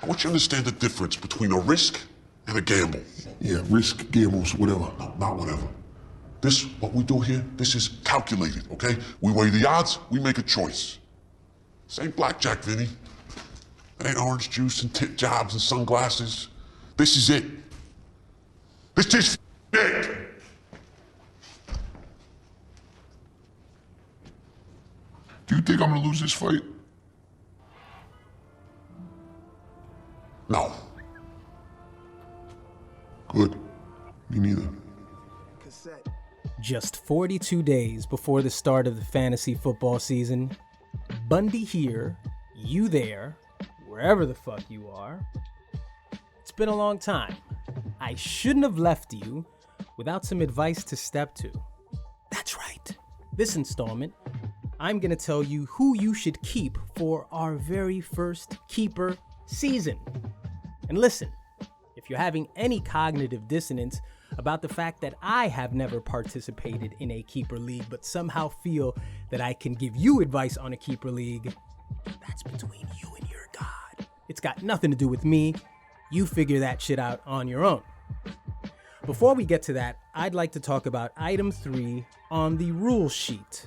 I want you to understand the difference between a risk and a gamble. Yeah, risk, gambles, whatever. No, not whatever. What we do here, this is calculated, okay? We weigh the odds, we make a choice. This ain't blackjack, Vinny. It ain't orange juice and tip jobs and sunglasses. This is it. This is it. Do you think I'm gonna lose this fight? No. Good. Me neither. Just 42 days before the start of the fantasy football season, Bundy here, you there, wherever the fuck you are. It's been a long time. I shouldn't have left you without some advice to step to. That's right. This installment, I'm gonna tell you who you should keep for our very first keeper season. And listen, if you're having any cognitive dissonance about the fact that I have never participated in a keeper league but somehow feel that I can give you advice on a keeper league, that's between you and your God. It's got nothing to do with me. You figure that shit out on your own. Before we get to that, I'd like to talk about item 3 on the rule sheet.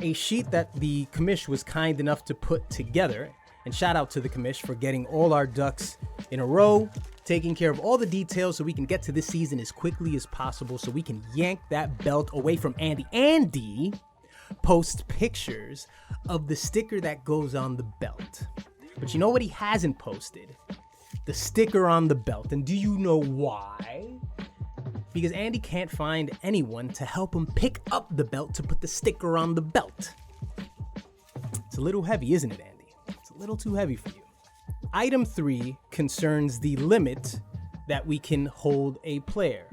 A sheet that the commish was kind enough to put together, and shout out to the commish for getting all our ducks in a row, taking care of all the details so we can get to this season as quickly as possible so we can yank that belt away from Andy. Andy posts pictures of the sticker that goes on the belt. But you know what he hasn't posted? The sticker on the belt. And do you know why? Because Andy can't find anyone to help him pick up the belt to put the sticker on the belt. It's a little heavy, isn't it, Andy? It's a little too heavy for you. Item 3 concerns the limit that we can hold a player.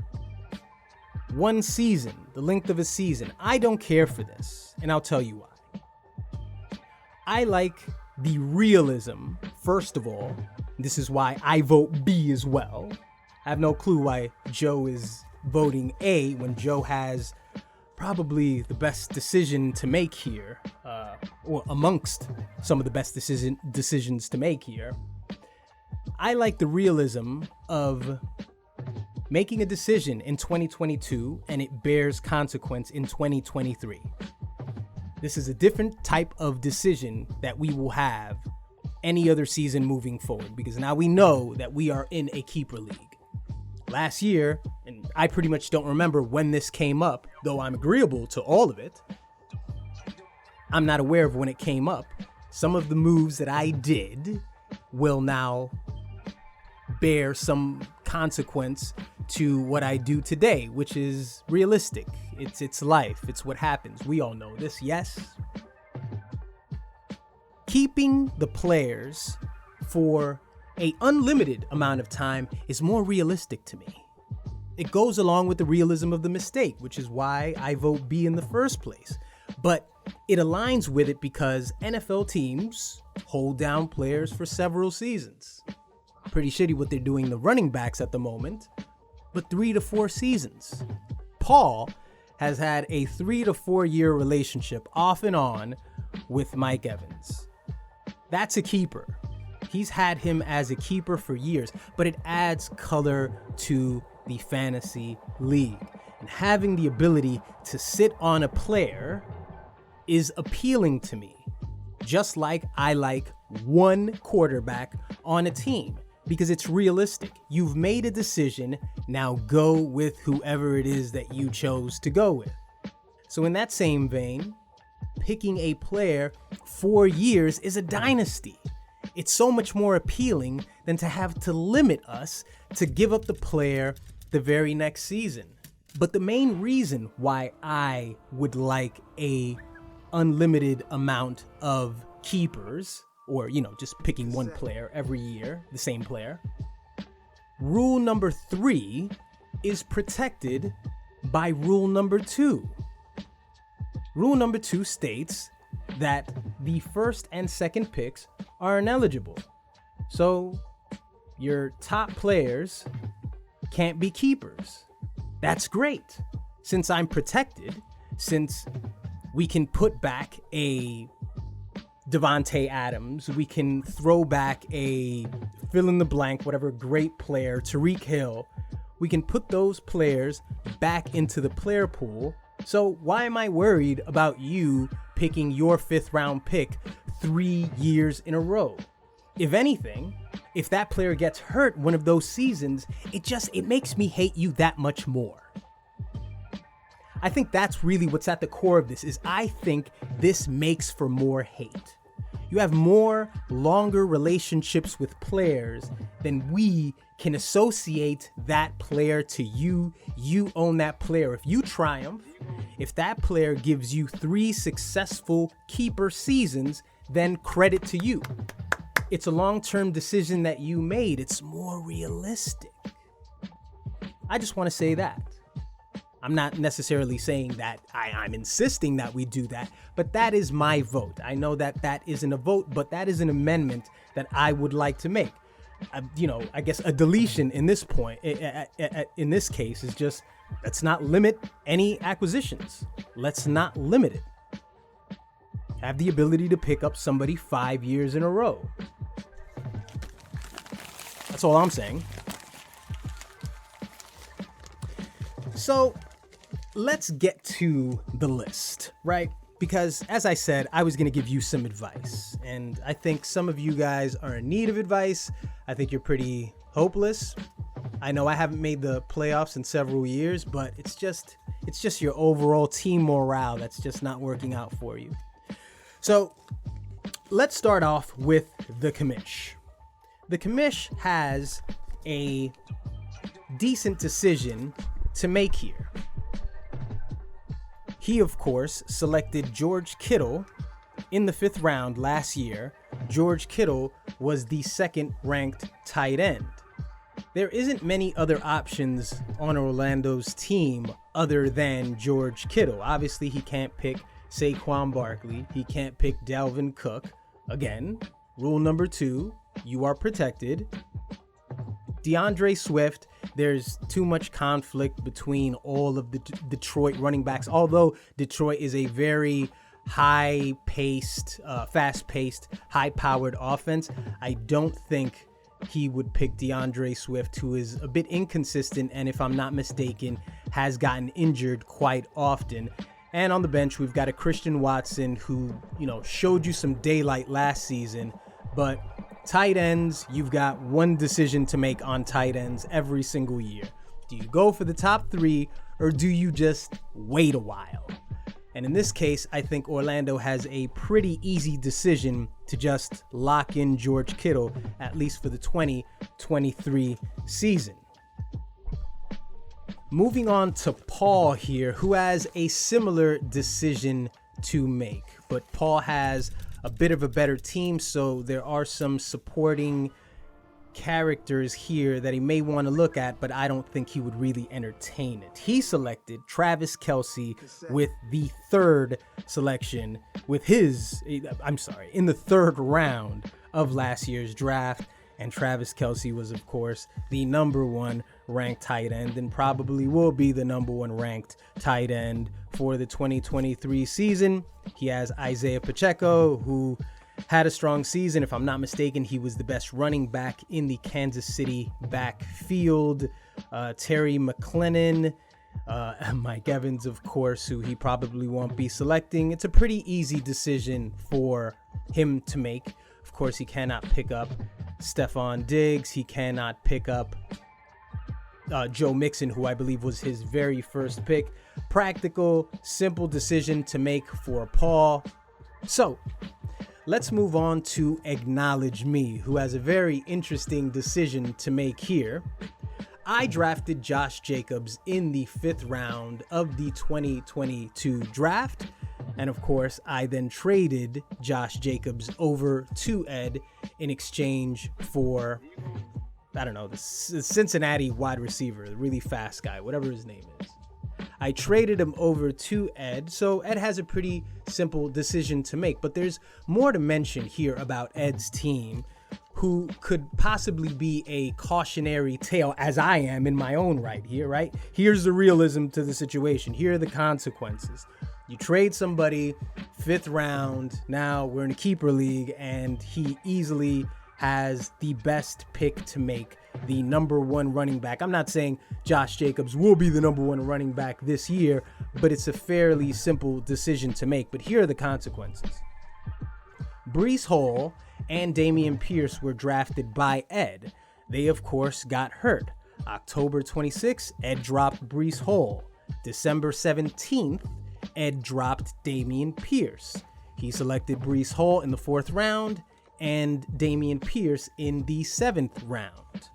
1 season, the length of a season. I don't care for this, and I'll tell you why. I like the realism, first of all. This is why I vote B as well. I have no clue why Joe is voting A when Joe has probably the best decision to make here, or amongst some of the best decisions to make here. I like the realism of making a decision in 2022 and it bears consequence in 2023. This is a different type of decision that we will have any other season moving forward, because now we know that we are in a keeper league. Last year, and I pretty much don't remember when this came up, though I'm agreeable to all of it. I'm not aware of when it came up. Some of the moves that I did will now bear some consequence to what I do today, which is realistic. It's life. It's what happens. We all know this, yes? Keeping the players for an unlimited amount of time is more realistic to me. It goes along with the realism of the mistake, which is why I vote B in the first place. But it aligns with it because NFL teams hold down players for several seasons. Pretty shitty what they're doing the running backs at the moment, but 3 to 4 seasons. Paul has had a 3 to 4 year relationship off and on with Mike Evans. That's a keeper. He's had him as a keeper for years, but it adds color to the fantasy league. And having the ability to sit on a player is appealing to me, just like I like one quarterback on a team, because it's realistic. You've made a decision, now go with whoever it is that you chose to go with. So in that same vein, picking a player 4 years is a dynasty. It's so much more appealing than to have to limit us to give up the player the very next season. But the main reason why I would like a unlimited amount of keepers, or, just picking one player every year, the same player. Rule number 3 is protected by rule number 2. Rule number 2 states that the first and second picks are ineligible. So your top players can't be keepers. That's great. Since I'm protected, since we can put back a Devontae Adams. We can throw back a fill in the blank, whatever great player, Tyreek Hill. We can put those players back into the player pool. So why am I worried about you picking your 5th round pick 3 years in a row? If anything, if that player gets hurt one of those seasons, it makes me hate you that much more. I think that's really what's at the core of this, is I think this makes for more hate. You have more longer relationships with players than we can associate that player to you. You own that player. If you triumph, if that player gives you 3 successful keeper seasons, then credit to you. It's a long-term decision that you made. It's more realistic. I just want to say that. I'm not necessarily saying that I'm insisting that we do that, but that is my vote. I know that that isn't a vote, but that is an amendment that I would like to make. I guess a deletion in this point, in this case, is just, let's not limit any acquisitions. Let's not limit it. Have the ability to pick up somebody 5 years in a row. That's all I'm saying. So let's get to the list, right? Because as I said, I was going to give you some advice, and I think some of you guys are in need of advice. I think you're pretty hopeless. I know I haven't made the playoffs in several years, but it's just your overall team morale that's just not working out for you. So let's start off with the commish. The commish has a decent decision to make here. He, of course, selected George Kittle in the 5th round last year. George Kittle was the 2nd ranked tight end. There isn't many other options on Orlando's team other than George Kittle. Obviously, he can't pick Saquon Barkley. He can't pick Dalvin Cook. Again, rule number 2, you are protected. DeAndre Swift, there's too much conflict between all of the Detroit running backs. Although Detroit is a very high-paced, fast-paced, high-powered offense, I don't think he would pick DeAndre Swift, who is a bit inconsistent and, if I'm not mistaken, has gotten injured quite often. And on the bench, we've got a Christian Watson who, showed you some daylight last season, but tight ends, you've got one decision to make on tight ends every single year. Do you go for the top 3 or do you just wait a while? And in this case, I think Orlando has a pretty easy decision to just lock in George Kittle, at least for the 2023 season. Moving on to Paul here, who has a similar decision to make, but Paul has a bit of a better team, so there are some supporting characters here that he may want to look at, but I don't think he would really entertain it. He selected Travis Kelce with the 3rd selection in the 3rd round of last year's draft. And Travis Kelce was, of course, the number 1 ranked tight end and probably will be the number 1 ranked tight end for the 2023 season. He has Isaiah Pacheco, who had a strong season. If I'm not mistaken, he was the best running back in the Kansas City backfield. Terry McLennan, Mike Evans, of course, who he probably won't be selecting. It's a pretty easy decision for him to make. Of course, he cannot pick up Stephon Diggs. He cannot pick up Joe Mixon, who I believe was his very first pick. Practical, simple decision to make for Paul. So let's move on to Acknowledge Me, who has a very interesting decision to make here. I drafted Josh Jacobs in the 5th round of the 2022 draft. And of course, I then traded Josh Jacobs over to Ed in exchange for, the Cincinnati wide receiver, the really fast guy, whatever his name is. I traded him over to Ed, so Ed has a pretty simple decision to make. But there's more to mention here about Ed's team, who could possibly be a cautionary tale, as I am in my own right here, right? Here's the realism to the situation. Here are the consequences. You trade somebody, 5th round, now we're in a keeper league, and he easily has the best pick to make the number 1 running back. I'm not saying Josh Jacobs will be the number 1 running back this year, but it's a fairly simple decision to make. But here are the consequences. Breece Hall and Dameon Pierce were drafted by Ed. They, of course, got hurt. October 26th, Ed dropped Breece Hall. December 17th, Ed dropped Dameon Pierce. He selected Breece Hall in the 4th round and Dameon Pierce in the 7th round.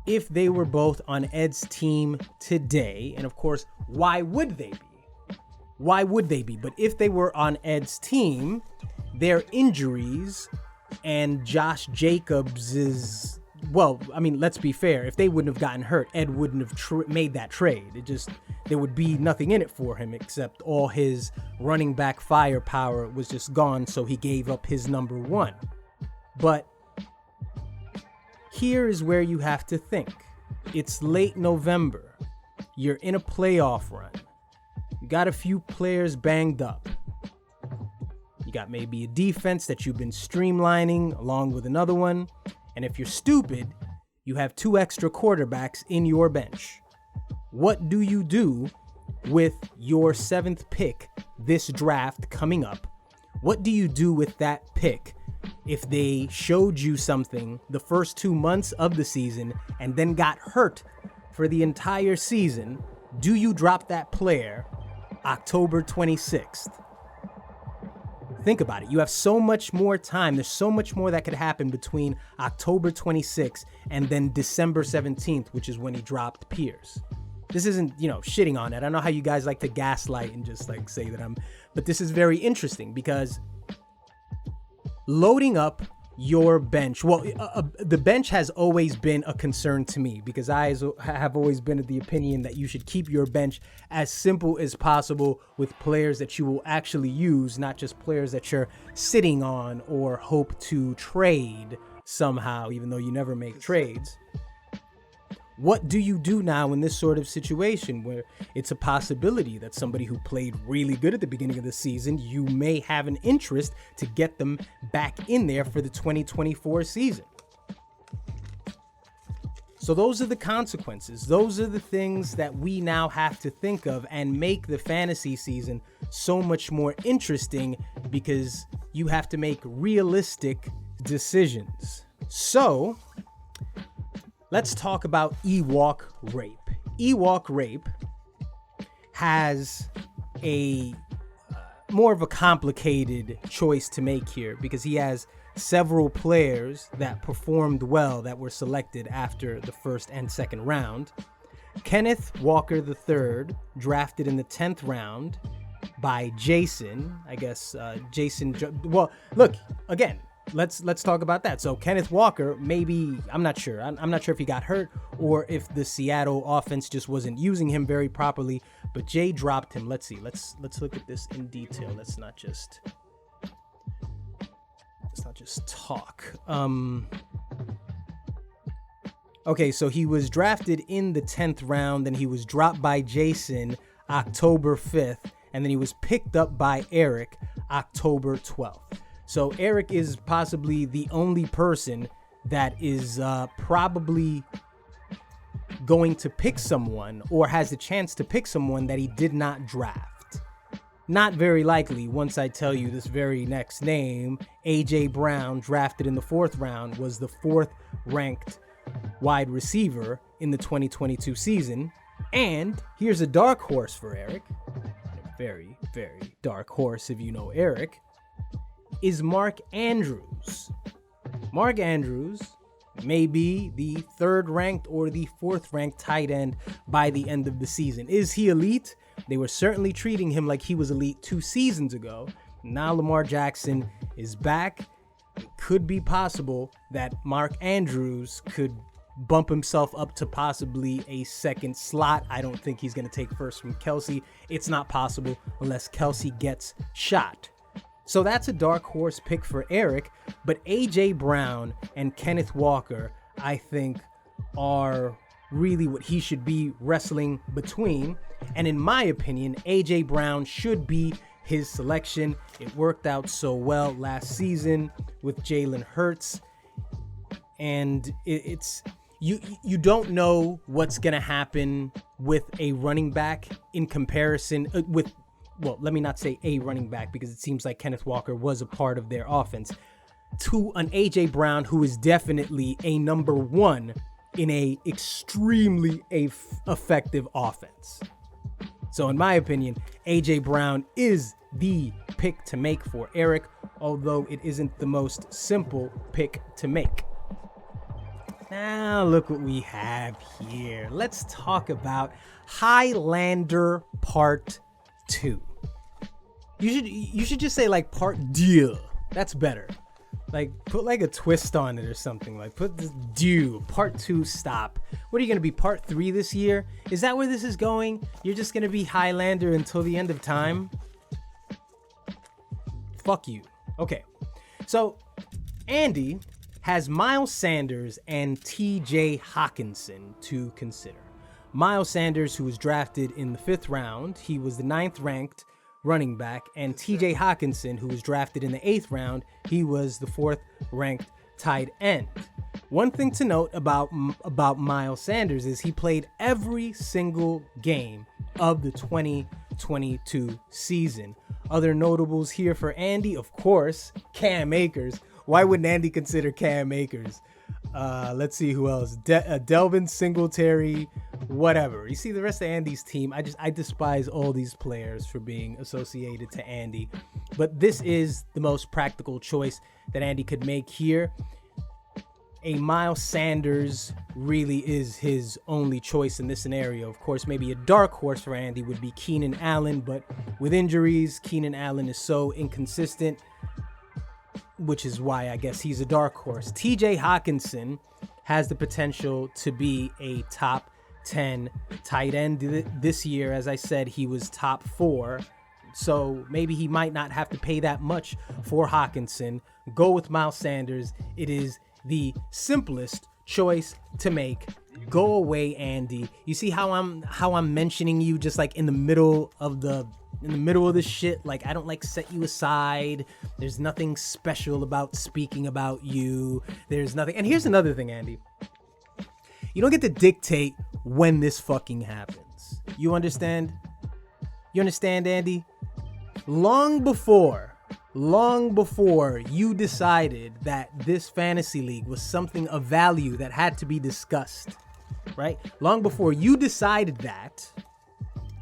If they were both on Ed's team today, and of course, why would they be? Why would they be? But if they were on Ed's team, their injuries and Josh Jacobs is, well, I mean, let's be fair. If they wouldn't have gotten hurt, Ed wouldn't have made that trade. There would be nothing in it for him except all his running back firepower was just gone, so he gave up his number 1. But here is where you have to think. It's late November. You're in a playoff run. You got a few players banged up. You got maybe a defense that you've been streamlining along with another one. And if you're stupid, you have 2 extra quarterbacks in your bench. What do you do with your 7th pick this draft coming up? What do you do with that pick if they showed you something the first 2 months of the season and then got hurt for the entire season? Do you drop that player October 26th? Think about it. You have so much more time. There's so much more that could happen between October 26th and then December 17th, which is when he dropped Pierce. This isn't, shitting on it. I know how you guys like to gaslight and just like say that but this is very interesting because loading up your bench, the bench has always been a concern to me because I have always been of the opinion that you should keep your bench as simple as possible with players that you will actually use, not just players that you're sitting on or hope to trade somehow, even though you never make trades. What do you do now in this sort of situation where it's a possibility that somebody who played really good at the beginning of the season, you may have an interest to get them back in there for the 2024 season? So those are the consequences. Those are the things that we now have to think of and make the fantasy season so much more interesting because you have to make realistic decisions. So let's talk about Ewok Rape. Ewok Rape has a more of a complicated choice to make here because he has several players that performed well that were selected after the 1st and 2nd round. Kenneth Walker III, drafted in the 10th round by Jason. Well, look, again, let's talk about that. So Kenneth Walker, maybe, I'm not sure. I'm not sure if he got hurt or if the Seattle offense just wasn't using him very properly, but Jay dropped him. Let's see. Let's look at this in detail. Let's not just talk. Okay, so he was drafted in the 10th round, then he was dropped by Jason October 5th, and then he was picked up by Eric October 12th. So Eric is possibly the only person that is probably going to pick someone or has the chance to pick someone that he did not draft. Not very likely once I tell you this very next name. A.J. Brown, drafted in the 4th round, was the 4th ranked wide receiver in the 2022 season. And here's a dark horse for Eric. A very, very dark horse if you know Eric. Is Mark Andrews. Mark Andrews may be the 3rd ranked or the 4th ranked tight end by the end of the season. Is he elite? They were certainly treating him like he was elite 2 seasons ago. Now Lamar Jackson is back. It could be possible that Mark Andrews could bump himself up to possibly a 2nd slot. I don't think he's going to take first from Kelsey. It's not possible unless Kelsey gets shot. So that's a dark horse pick for Eric, but A.J. Brown and Kenneth Walker, I think, are really what he should be wrestling between. And in my opinion, A.J. Brown should be his selection. It worked out so well last season with Jalen Hurts. And it's you don't know what's going to happen with a running back in comparison with, well, let me not say a running back because it seems like Kenneth Walker was a part of their offense, to an A.J. Brown who is definitely a number one in a extremely effective offense. So in my opinion, A.J. Brown is the pick to make for Eric, although it isn't the most simple pick to make. Now look what we have here. Let's talk about Highlander Part 2. You should just say like Part 2. That's better. Like, put like a twist on it or something. Like, put this Part 2 stop. What are you going to be, Part 3 this year? Is that where this is going? You're just going to be Highlander until the end of time? Fuck you. Okay. So, Andy has Miles Sanders and TJ Hawkinson to consider. Miles Sanders, who was drafted in the 5th round, he was the 9th ranked running back, and TJ Hawkinson, who was drafted in the 8th round, he was the 4th ranked tight end. One thing to note about Miles Sanders is he played every single game of the 2022 season. Other notables here for Andy, of course, Cam Akers. Why wouldn't Andy consider Cam Akers? Let's see who else. Delvin Singletary, whatever. You see the rest of Andy's team. I despise all these players for being associated to Andy. But this is the most practical choice that Andy could make here. A Miles Sanders really is his only choice in this scenario. Of course, maybe a dark horse for Andy would be Keenan Allen, but with injuries, Keenan Allen is so inconsistent, which is why I guess he's a dark horse. TJ Hawkinson has the potential to be a top 10 tight end this year. As I said, he was top 4. So maybe he might not have to pay that much for Hawkinson. Go with Miles Sanders. It is the simplest choice to make. Go away, Andy. You see how I'm mentioning you just like in the middle of this shit. Like, I don't like set you aside. There's nothing special about speaking about you. There's nothing. And here's another thing, Andy. You don't get to dictate when this fucking happens. You understand? You understand, Andy? Long before you decided that this fantasy league was something of value that had to be discussed, right? Long before you decided that,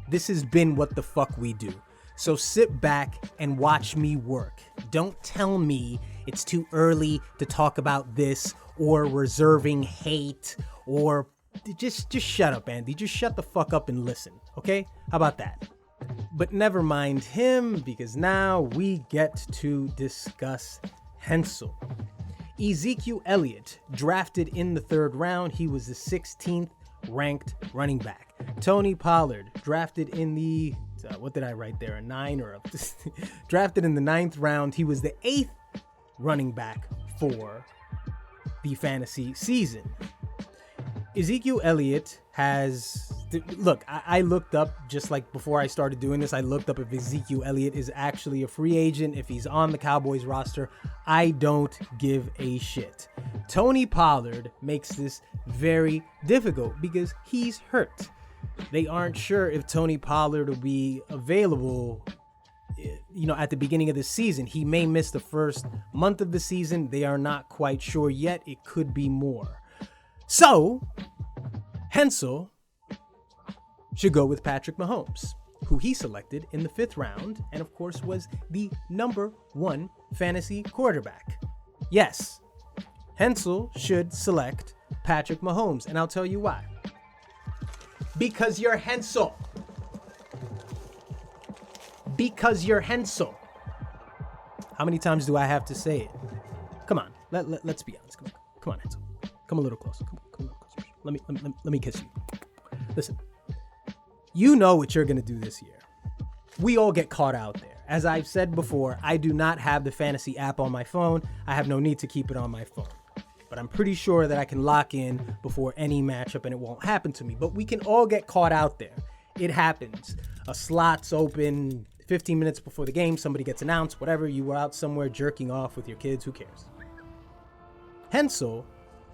this has been what the fuck we do. So sit back and watch me work. Don't tell me it's too early to talk about this or reserving hate or just shut up, Andy. Just shut the fuck up and listen, okay? How about that? But never mind him, because now we get to discuss Hensel. Ezekiel Elliott, drafted in the 3rd round. He was the 16th ranked running back. Tony Pollard, drafted in the, what did I write there? A 9 or a, drafted in the 9th round. He was the 8th running back for the fantasy season. Ezekiel Elliott has, look, I looked up, just like before I started doing this, I looked up if Ezekiel Elliott is actually a free agent, if he's on the Cowboys roster. I don't give a shit. Tony Pollard makes this very difficult because he's hurt. They aren't sure if Tony Pollard will be available, at the beginning of the season. He may miss the first month of the season. They are not quite sure yet. It could be more. So, Hensel should go with Patrick Mahomes, who he selected in the 5th round, and of course was the number 1 fantasy quarterback. Yes, Hensel should select Patrick Mahomes, and I'll tell you why. Because you're Hensel. Because you're Hensel. How many times do I have to say it? Come on, let's be honest. Come on, Hensel. Come a little closer. Come a little closer. Let me kiss you. Listen, you know what you're gonna do this year. We all get caught out there. As I've said before, I do not have the fantasy app on my phone. I have no need to keep it on my phone. but I'm pretty sure that I can lock in before any matchup and it won't happen to me. But we can all get caught out there. It happens. A slot's open 15 minutes before the game, somebody gets announced, whatever, you were out somewhere jerking off with your kids, who cares? Hensel,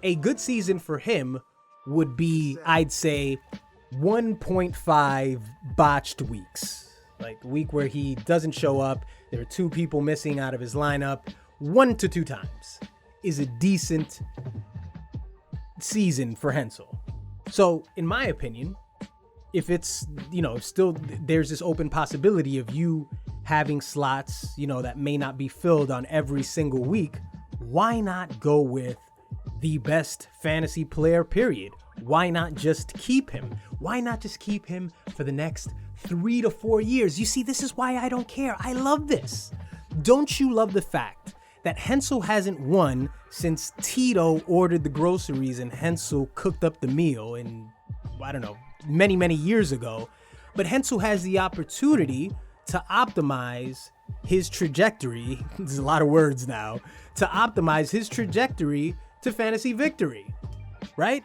a good season for him would be, I'd say, 1.5 botched weeks. Like a week where he doesn't show up, there are 2 people missing out of his lineup, 1 to 2 times is a decent season for Hensel. So, in my opinion, if it's, still there's this open possibility of you having slots, that may not be filled on every single week, why not go with the best fantasy player, period? Why not just keep him? Why not just keep him for the next 3 to 4 years? You see, this is why I don't care. I love this. Don't you love the fact that Hensel hasn't won since Tito ordered the groceries and Hensel cooked up the meal in, many, many years ago? But Hensel has the opportunity to optimize his trajectory. There's a lot of words now. To optimize his trajectory to fantasy victory, right?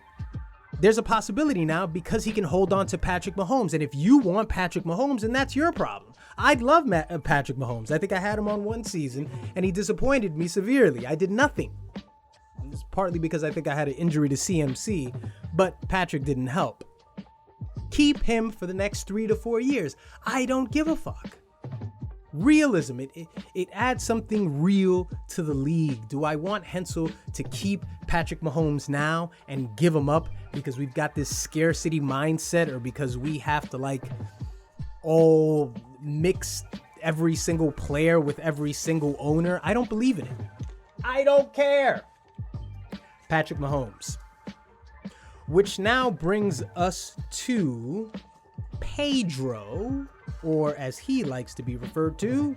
There's a possibility now because he can hold on to Patrick Mahomes. And if you want Patrick Mahomes, then that's your problem. I'd love Patrick Mahomes. I think I had him on one season and he disappointed me severely. I did nothing. It's partly because I think I had an injury to CMC, but Patrick didn't help. Keep him for the next 3 to 4 years. I don't give a fuck. Realism, it adds something real to the league. Do I want Hensel to keep Patrick Mahomes now and give him up because we've got this scarcity mindset, or because we have to all mix every single player with every single owner? I don't believe in it. I don't care. Patrick Mahomes. Which now brings us to Pedro, or as he likes to be referred to,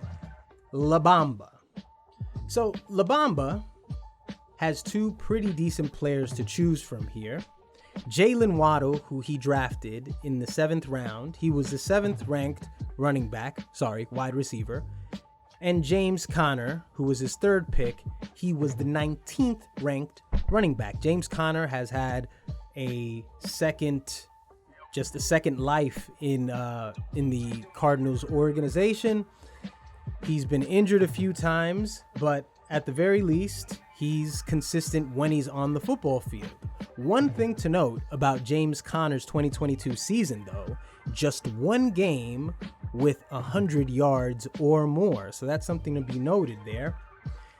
La Bamba. So La Bamba has 2 pretty decent players to choose from here. Jalen Waddle, who he drafted in the 7th round. He was the 7th ranked wide receiver. And James Conner, who was his 3rd pick. He was the 19th ranked running back. James Conner has had a second life in the Cardinals organization. He's been injured a few times, but at the very least, he's consistent when he's on the football field. One thing to note about James Conner's 2022 season, though, just 1 game with 100 yards or more. So that's something to be noted there.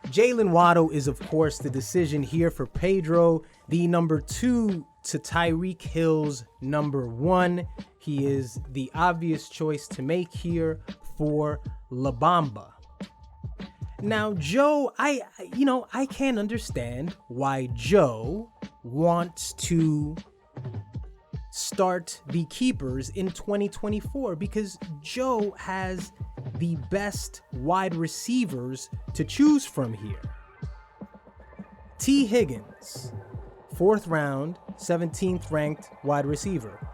Jalen Waddle is, of course, the decision here for Pedro, the number 2 to Tyreek Hill's number 1. He is the obvious choice to make here for La Bamba. Now, Joe, I can't understand why Joe wants to start the keepers in 2024, because Joe has the best wide receivers to choose from here. T. Higgins, 4th round, 17th ranked wide receiver.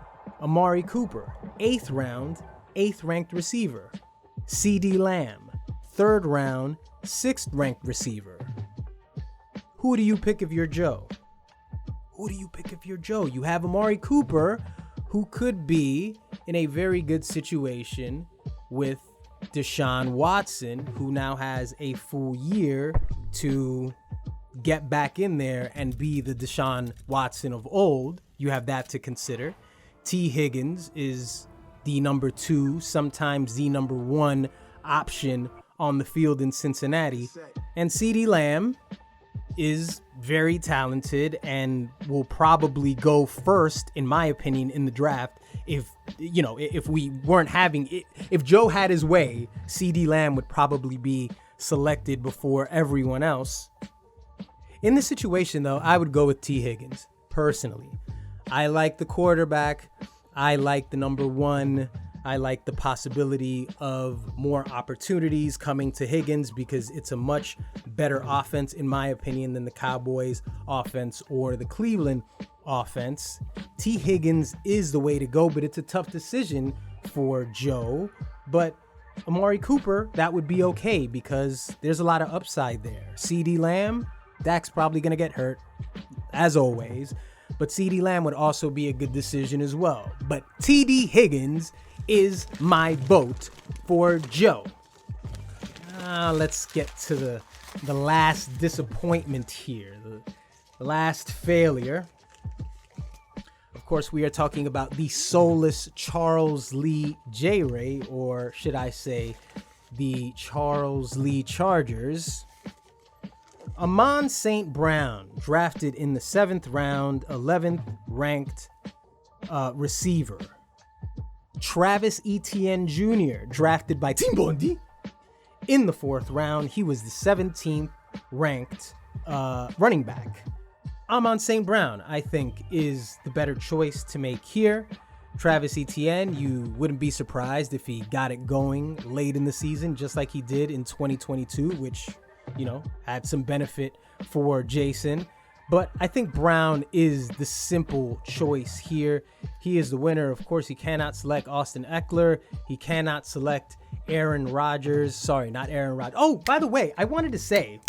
Amari Cooper, 8th round, 8th ranked receiver. CeeDee Lamb, 3rd round, 6th ranked receiver. Who do you pick if you're Joe? You have Amari Cooper, who could be in a very good situation with Deshaun Watson, who now has a full year to get back in there and be the Deshaun Watson of old. You have that to consider. T. Higgins is the number 2, sometimes the number 1 option on the field in Cincinnati. And CeeDee Lamb is very talented and will probably go first, in my opinion, in the draft. If Joe had his way, CeeDee Lamb would probably be selected before everyone else. In this situation, though, I would go with T. Higgins, personally. I like the quarterback. I like the number 1. I like the possibility of more opportunities coming to Higgins because it's a much better offense, in my opinion, than the Cowboys offense or the Cleveland offense. T. Higgins is the way to go, but it's a tough decision for Joe. But Amari Cooper, that would be okay because there's a lot of upside there. CeeDee Lamb, Dak's probably going to get hurt, as always. But CeeDee Lamb would also be a good decision as well. But TD Higgins is my vote for Joe. Let's get to the last disappointment here, the last failure. Of course, we are talking about the soulless Charles Lee J-Ray, or should I say the Charles Lee Chargers. Amon St. Brown, drafted in the 7th round, 11th ranked receiver. Travis Etienne Jr., drafted by Team Bondi in the 4th round. He was the 17th ranked running back. Amon St. Brown, I think, is the better choice to make here. Travis Etienne, you wouldn't be surprised if he got it going late in the season, just like he did in 2022, which, had some benefit for Jason. But I think Brown is the simple choice here. He is the winner. Of course, he cannot select Austin Eckler. He cannot select Aaron Rodgers. Sorry, not Aaron Rodgers. Oh, by the way, I wanted to say,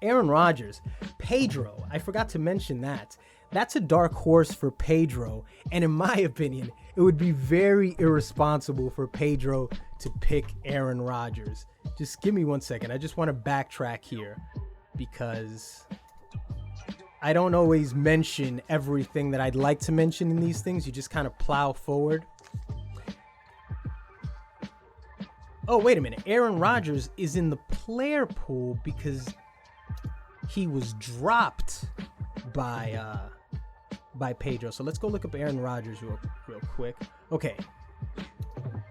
Aaron Rodgers, Pedro, I forgot to mention that. That's a dark horse for Pedro. And in my opinion, it would be very irresponsible for Pedro to pick Aaron Rodgers. Just give me 1 second. I just want to backtrack here because I don't always mention everything that I'd like to mention in these things. You just kind of plow forward. Oh, wait a minute. Aaron Rodgers is in the player pool because he was dropped by Pedro. So let's go look up Aaron Rodgers real quick. Okay.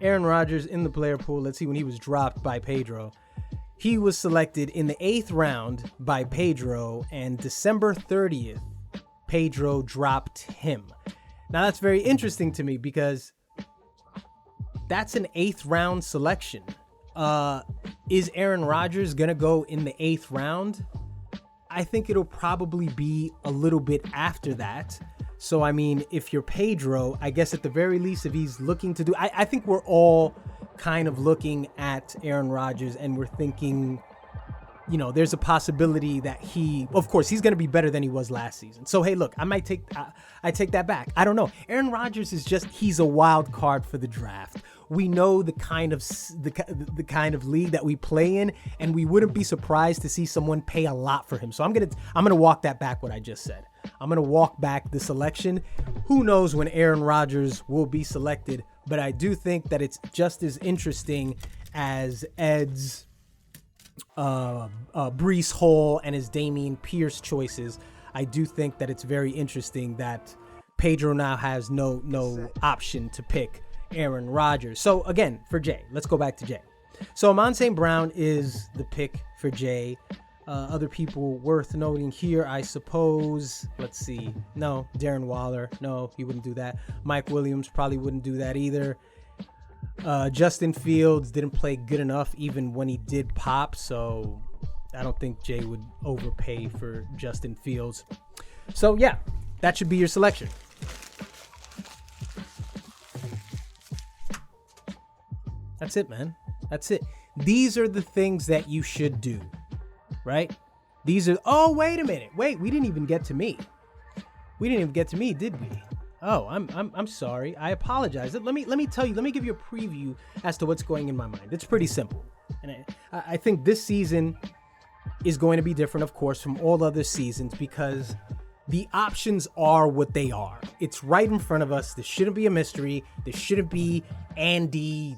Aaron Rodgers in the player pool. Let's see when he was dropped by Pedro. He was selected in the 8th round by Pedro, and December 30th, Pedro dropped him. Now that's very interesting to me because that's an 8th round selection. Is Aaron Rodgers gonna go in the 8th round? I think it'll probably be a little bit after that. So, I mean, if you're Pedro, I guess at the very least, if he's looking to do, I think we're all kind of looking at Aaron Rodgers and we're thinking, there's a possibility that of course, he's going to be better than he was last season. So, hey, look, I take that back. I don't know. Aaron Rodgers is he's a wild card for the draft. We know the kind of league that we play in, and we wouldn't be surprised to see someone pay a lot for him. So I'm gonna walk that back. What I just said. I'm gonna walk back the selection. Who knows when Aaron Rodgers will be selected? But I do think that it's just as interesting as Ed's Breece Hall and his Dameon Pierce choices. I do think that it's very interesting that Pedro now has no option to pick Aaron Rodgers. So again, for Jay, let's go back to Jay. So Amon St. Brown is the pick for Jay. Other people worth noting here, I suppose. Let's see. No, Darren Waller. No, he wouldn't do that. Mike Williams probably wouldn't do that either. Justin Fields didn't play good enough even when he did pop. So I don't think Jay would overpay for Justin Fields. So yeah, that should be your selection. That's it, man. That's it. These are the things that you should do, right? These are, oh, wait a minute. Wait, we didn't even get to me. We didn't even get to me, did we? Oh, I'm sorry. I apologize. Let me tell you, let me give you a preview as to what's going in my mind. It's pretty simple. And I think this season is going to be different, of course, from all other seasons because the options are what they are. It's right in front of us. This shouldn't be a mystery. This shouldn't be Andy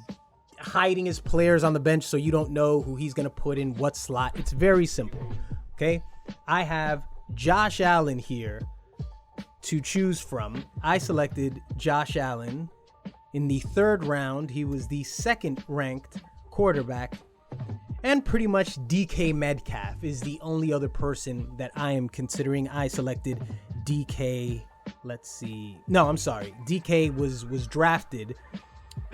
hiding his players on the bench so you don't know who he's going to put in what slot. It's very simple, okay? I have Josh Allen here to choose from. I selected Josh Allen in the 3rd round. He was the 2nd ranked quarterback, and pretty much DK Metcalf is the only other person that I am considering. I selected DK. Let's see. No, I'm sorry. DK was drafted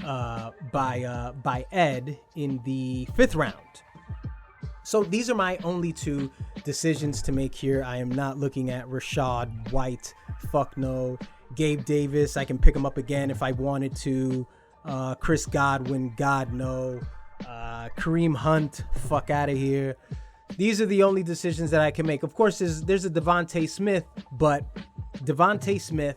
by Ed in the 5th round. So these are my only 2 decisions to make here. I am not looking at Rachaad White. Fuck no. Gabe Davis, I can pick him up again if I wanted to. Chris Godwin, God no. Kareem Hunt, fuck out of here. These are the only decisions that I can make. Of course, there's a Devontae Smith, but Devontae Smith,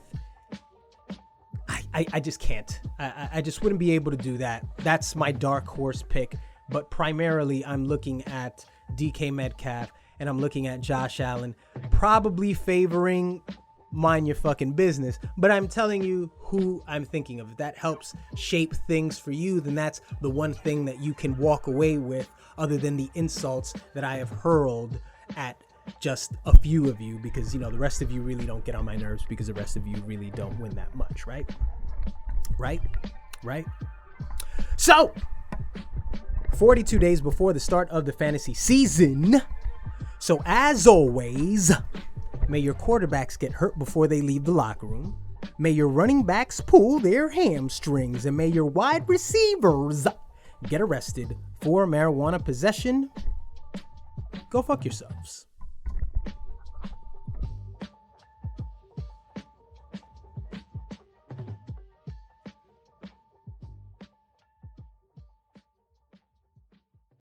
I just can't. I just wouldn't be able to do that. That's my dark horse pick. But primarily, I'm looking at DK Metcalf and I'm looking at Josh Allen, probably favoring mind your fucking business. But I'm telling you who I'm thinking of. If that helps shape things for you, then that's the one thing that you can walk away with, other than the insults that I have hurled at just a few of you, because, you know, the rest of you really don't get on my nerves because the rest of you really don't win that much, right? Right? So, 42 days before the start of the fantasy season. So, as always, may your quarterbacks get hurt before they leave the locker room. May your running backs pull their hamstrings. And may your wide receivers get arrested for marijuana possession. Go fuck yourselves.